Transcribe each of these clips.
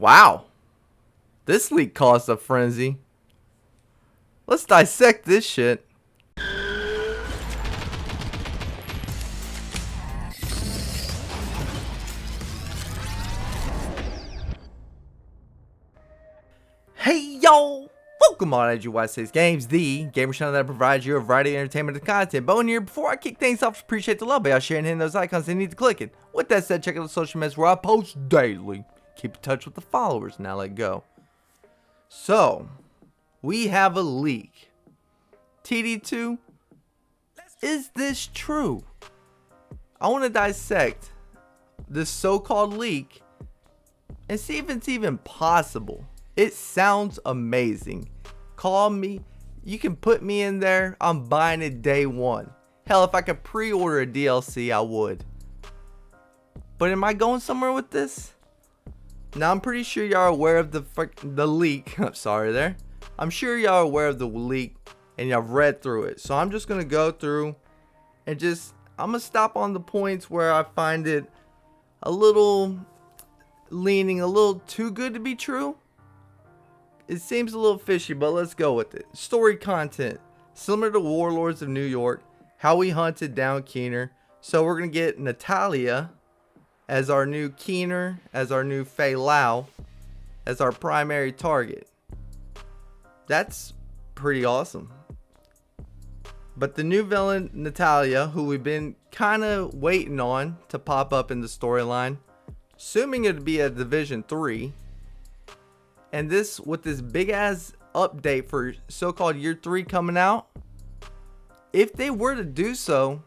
Wow. This leak caused a frenzy. Let's dissect this shit. Hey yo! Welcome on EduWise6 Games, the gamer channel that provides you a variety of entertainment and content. But in here, before I kick things off, appreciate the love by y'all sharing and hitting those icons. They need to click it. With that said, check out the social medias where I post daily. Keep in touch with the followers. Now let go. So, we have a leak. TD2, is this true? I want to dissect this so-called leak and see if it's even possible. It sounds amazing. Call me. You can put me in there. I'm buying it day one. Hell, if I could pre-order a DLC, I would. But am I going somewhere with this? Now, I'm pretty sure y'all are aware of the leak. I'm sorry there. I'm sure y'all are aware of the leak and y'all read through it. So I'm just going to go through and I'm going to stop on the points where I find it a little leaning a little too good to be true. It seems a little fishy, but let's go with it. Story content. Similar to Warlords of New York, how we hunted down Keener. So we're going to get Natalia as our new Keener, as our new Fei Lao, as our primary target. That's pretty awesome. But the new villain, Natalia, who we've been kind of waiting on to pop up in the storyline, assuming it'd be a Division 3. And this, with this big ass update for so-called year 3 coming out, if they were to do so,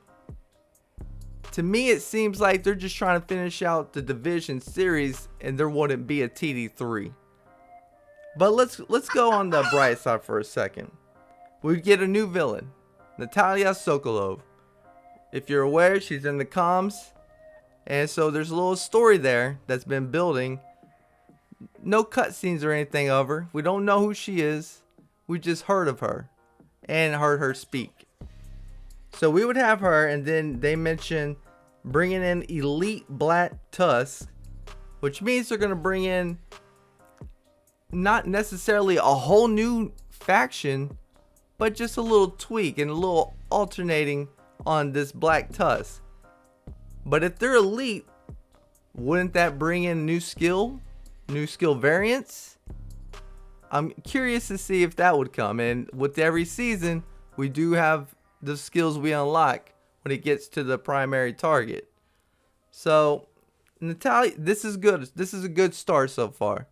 to me it seems like they're just trying to finish out the Division series and there wouldn't be a TD3. But let's go on the bright side for a second. We get a new villain, Natalia Sokolov. If you're aware, she's in the comms, and so there's a little story there that's been building. No cutscenes or anything of her. We don't know who she is. We just heard of her and heard her speak. So we would have her, and then they mention bringing in Elite Black Tusk, which means they're going to bring in not necessarily a whole new faction, but just a little tweak and a little alternating on this Black Tusk. But if they're elite, wouldn't that bring in new skill variants? I'm curious to see if that would come. And with every season, we do have the skills we unlock when it gets to the primary target. So Natalia, this is good. This is a good start so far.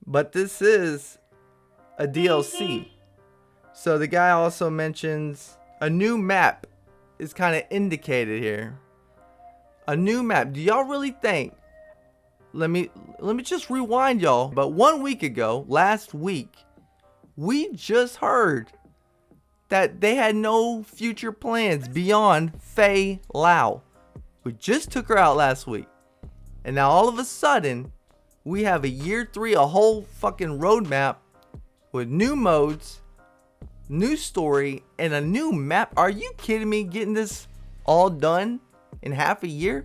But this is a DLC. So the guy also mentions a new map is kind of indicated here. A new map. Do y'all really think? Let me just rewind y'all. But 1 week ago, last week, we just heard that they had no future plans beyond Fei Lao. We just took her out last week. And now all of a sudden, we have a year 3, a whole fucking roadmap with new modes, new story, and a new map. Are you kidding me? Getting this all done in half a year?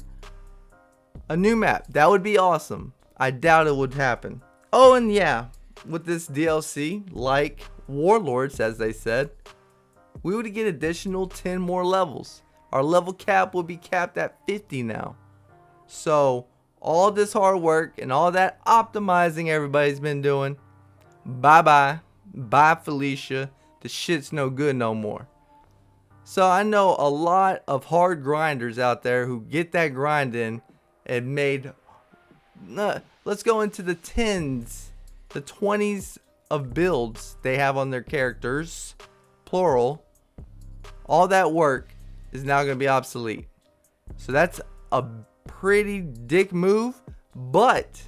A new map. That would be awesome. I doubt it would happen. Oh, and yeah, with this DLC, like Warlords, as they said, we would get additional 10 more levels. Our level cap will be capped at 50 now. So all this hard work and all that optimizing everybody's been doing, bye Felicia. The shit's no good no more. So I know a lot of hard grinders out there who get that grind in and made, let's go into the 10s, the 20s of builds they have on their characters, plural. All that work is now going to be obsolete. So that's a pretty dick move, but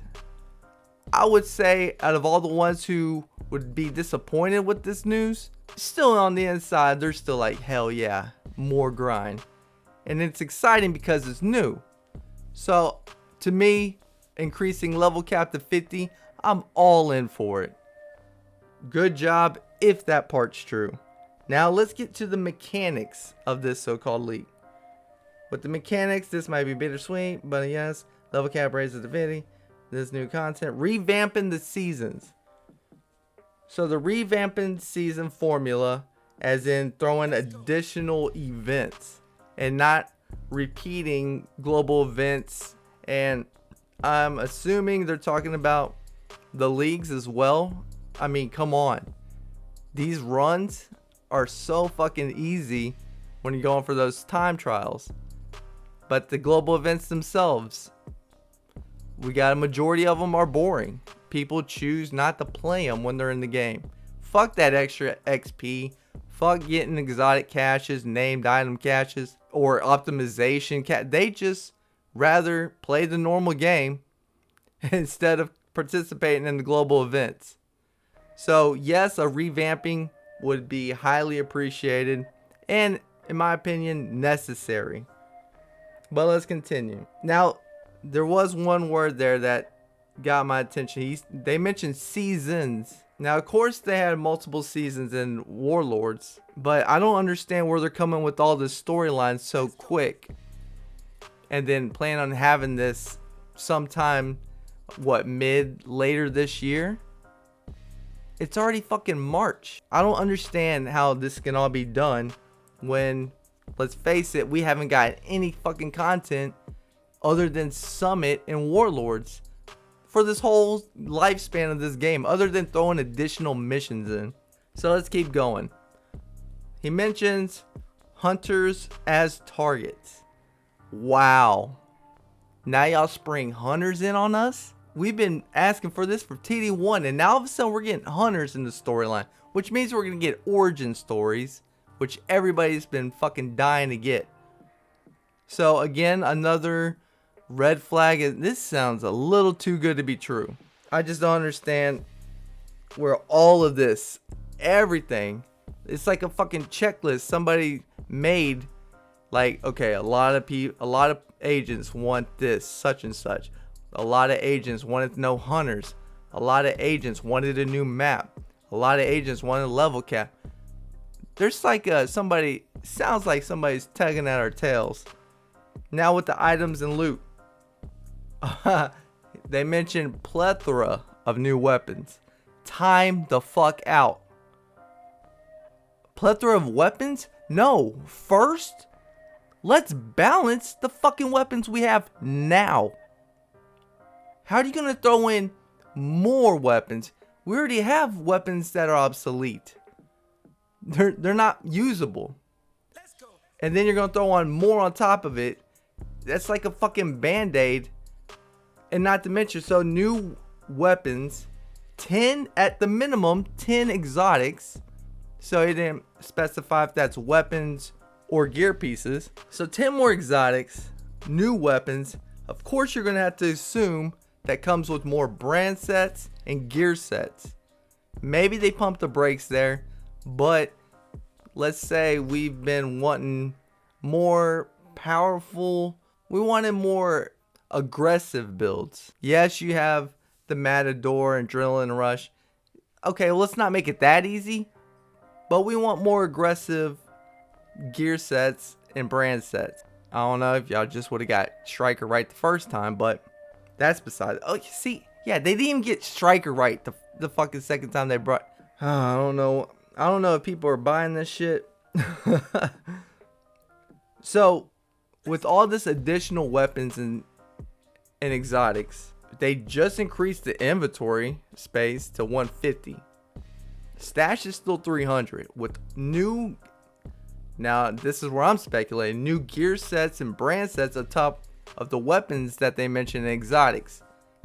I would say out of all the ones who would be disappointed with this news, still on the inside, they're still like, hell yeah, more grind. And it's exciting because it's new. So to me, increasing level cap to 50, I'm all in for it. Good job if that part's true. Now let's get to the mechanics of this so-called leak. With the mechanics, this might be bittersweet, but yes, level cap raises to 50. this new content. Revamping the seasons. So the revamping season formula, as in throwing additional events and not repeating global events. And I'm assuming they're talking about the leagues as well. I mean, come on. These runs are so fucking easy when you're going for those time trials. But the global events themselves, we got a majority of them are boring. People choose not to play them when they're in the game. Fuck that extra XP. Fuck getting exotic caches, named item caches, or optimization. They just rather play the normal game instead of participating in the global events. So yes, a revamping would be highly appreciated and, in my opinion, necessary. But let's continue. Now, there was one word there that got my attention. They mentioned seasons. Now, of course, they had multiple seasons in Warlords, but I don't understand where they're coming with all this storyline so quick. And then plan on having this sometime, later this year? It's already fucking March. I don't understand how this can all be done when, let's face it, we haven't got any fucking content other than Summit and Warlords for this whole lifespan of this game, other than throwing additional missions in. So let's keep going. He mentions hunters as targets. Wow. Now y'all spring hunters in on us? We've been asking for this for TD1, and now all of a sudden we're getting hunters in the storyline, which means we're going to get origin stories, which everybody's been fucking dying to get. So again, another red flag. This sounds a little too good to be true. I just don't understand where all of this, everything, it's like a fucking checklist somebody made. Like, okay, a lot of agents want this, such and such. A lot of agents wanted to know hunters. A lot of agents wanted a new map. A lot of agents wanted a level cap. There's like sounds like somebody's tugging at our tails. Now with the items and loot. They mentioned plethora of new weapons. Time the fuck out. Plethora of weapons? No. First, let's balance the fucking weapons we have now. How are you going to throw in more weapons? We already have weapons that are obsolete. They're not usable. And then you're going to throw on more on top of it. That's like a fucking band-aid. And not to mention, so new weapons, 10 at the minimum, 10 exotics. So he didn't specify if that's weapons or gear pieces. So 10 more exotics, new weapons. Of course, you're going to have to assume that comes with more brand sets and gear sets. Maybe they pumped the brakes there, but let's say we've been wanting more powerful. We wanted more aggressive builds. Yes, you have the Matador and Adrenaline Rush. Okay, well, let's not make it that easy, but we want more aggressive gear sets and brand sets. I don't know if y'all just would have got Striker right the first time, but that's beside it. Oh, see, yeah, they didn't even get Striker right the fucking second time they brought. I don't know if people are buying this shit. So, with all this additional weapons and exotics, they just increased the inventory space to 150. Stash is still 300 with new. Now, this is where I'm speculating. New gear sets and brand sets on top of the weapons that they mentioned in exotics.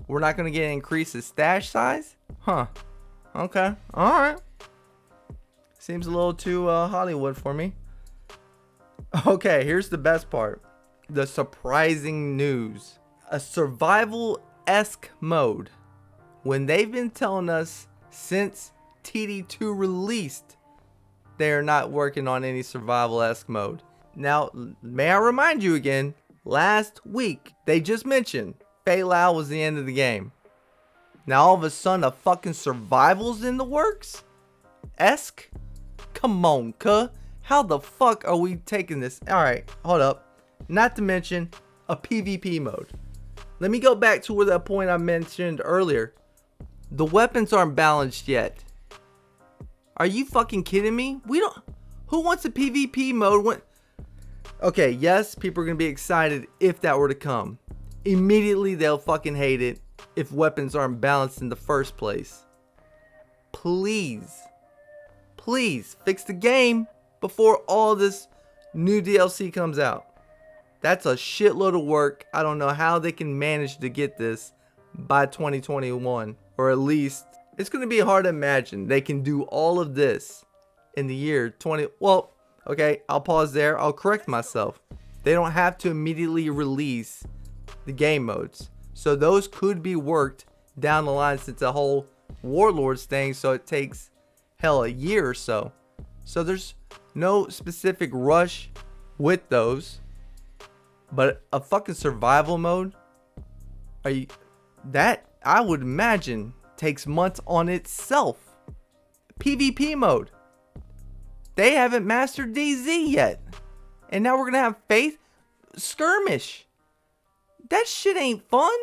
We're not going to get an increase in stash size? Huh. Okay. Alright. Seems a little too Hollywood for me. Okay, here's the best part. The surprising news. A survival-esque mode. When they've been telling us since TD2 released, they're not working on any survival-esque mode. Now, may I remind you again, last week, they just mentioned Fei-Lao was the end of the game. Now, all of a sudden, a fucking survival's in the works? Esque? Come on, cuh. How the fuck are we taking this? Alright, hold up. Not to mention, a PvP mode. let me go back to where that point I mentioned earlier. The weapons aren't balanced yet. Are you fucking kidding me? Who wants a PvP mode? Okay, yes, people are going to be excited if that were to come. Immediately, they'll fucking hate it if weapons aren't balanced in the first place. Please fix the game before all this new DLC comes out. That's a shitload of work. I don't know how they can manage to get this by 2021. Or at least, it's going to be hard to imagine they can do all of this in the year 20. Well, okay, I'll pause there. I'll correct myself. They don't have to immediately release the game modes. So those could be worked down the line since the whole Warlords thing. So it takes, hell, a year or so. So there's no specific rush with those. But a fucking survival mode, that I would imagine takes months on itself. PvP mode, they haven't mastered DayZ yet, and now we're gonna have Faith skirmish. That shit ain't fun.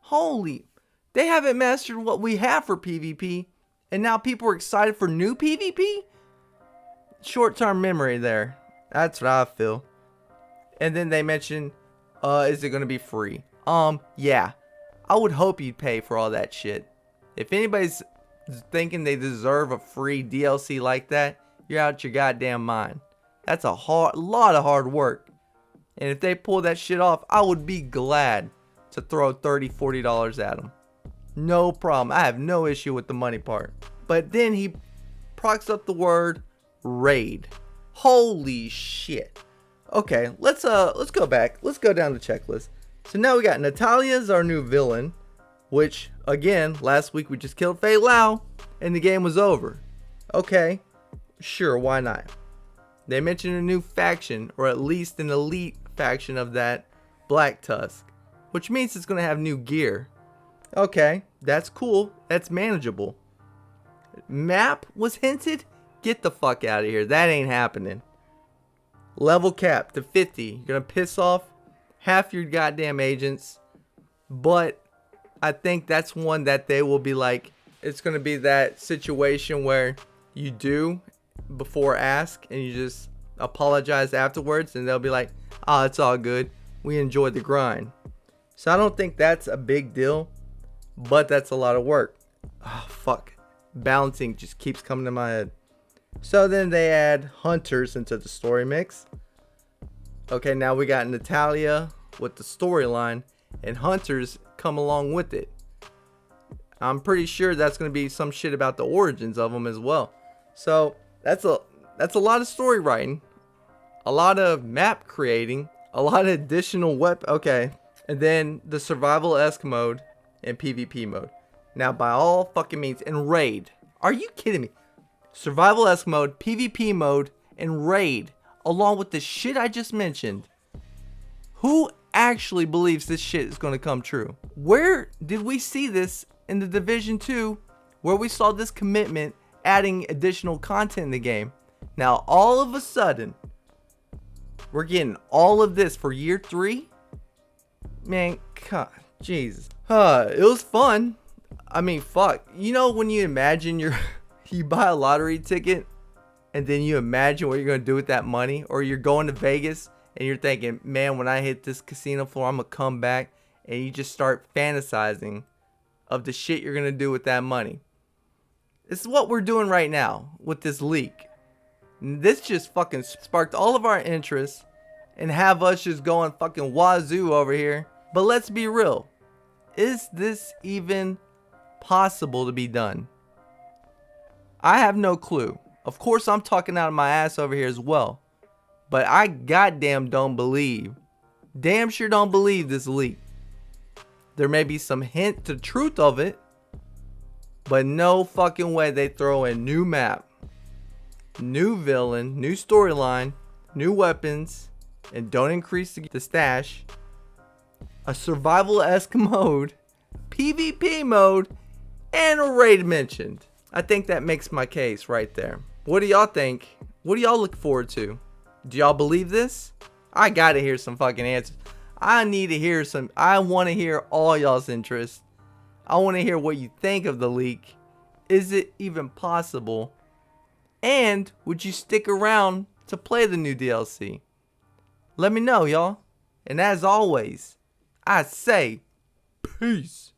Holy, they haven't mastered what we have for PvP, and now people are excited for new PvP. Short-term memory there. That's what I feel. And then they mentioned, is it going to be free? Yeah. I would hope you'd pay for all that shit. If anybody's thinking they deserve a free DLC like that, you're out your goddamn mind. That's a lot of hard work. And if they pull that shit off, I would be glad to throw $30, $40 at them. No problem. I have no issue with the money part. But then he procs up the word raid. Holy shit. Okay, let's go back. Let's go down the checklist. So now we got Natalia's our new villain, which again, last week we just killed Fei Lao and the game was over. Okay, sure, why not? They mentioned a new faction, or at least an elite faction of that Black Tusk, which means it's gonna have new gear. Okay, that's cool. That's manageable. Map was hinted? Get the fuck out of here. That ain't happening. Level cap to 50. You're gonna piss off half your goddamn agents, but I think that's one that they will be like, it's gonna be that situation where you do before ask and you just apologize afterwards, and they'll be like, oh, it's all good, we enjoyed the grind. So I don't think that's a big deal, but that's a lot of work. Oh fuck, balancing just keeps coming to my head. So then they add hunters into the story mix. Okay, now we got Natalia with the storyline, and hunters come along with it. I'm pretty sure that's going to be some shit about the origins of them as well. So that's a lot of story writing, a lot of map creating, a lot of additional weapon. Okay, and then the survival-esque mode and PvP mode. Now by all fucking means, and raid. Are you kidding me? Survival-esque mode, PvP mode, and raid, along with the shit I just mentioned. Who actually believes this shit is going to come true? Where did we see this in the Division 2, where we saw this commitment adding additional content in the game? Now all of a sudden, we're getting all of this for year 3? Man, God, Jesus. It was fun. I mean, fuck. You know when you imagine you buy a lottery ticket and then you imagine what you're going to do with that money, or you're going to Vegas and you're thinking, man, when I hit this casino floor, I'm going to come back, and you just start fantasizing of the shit you're going to do with that money. This is what we're doing right now with this leak. This just fucking sparked all of our interest and have us just going fucking wazoo over here. But let's be real. Is this even possible to be done? I have no clue. Of course, I'm talking out of my ass over here as well. But I goddamn don't believe, damn sure don't believe this leak. There may be some hint to the truth of it, but no fucking way they throw in new map, new villain, new storyline, new weapons, and don't increase the stash, a survival-esque mode, PvP mode, and a raid mentioned. I think that makes my case right there. What do y'all think? What do y'all look forward to? Do y'all believe this? I gotta hear some fucking answers. I need to hear I want to hear all y'all's interest. I want to hear what you think of the leak. Is it even possible? And would you stick around to play the new DLC? Let me know, y'all. And as always, I say peace.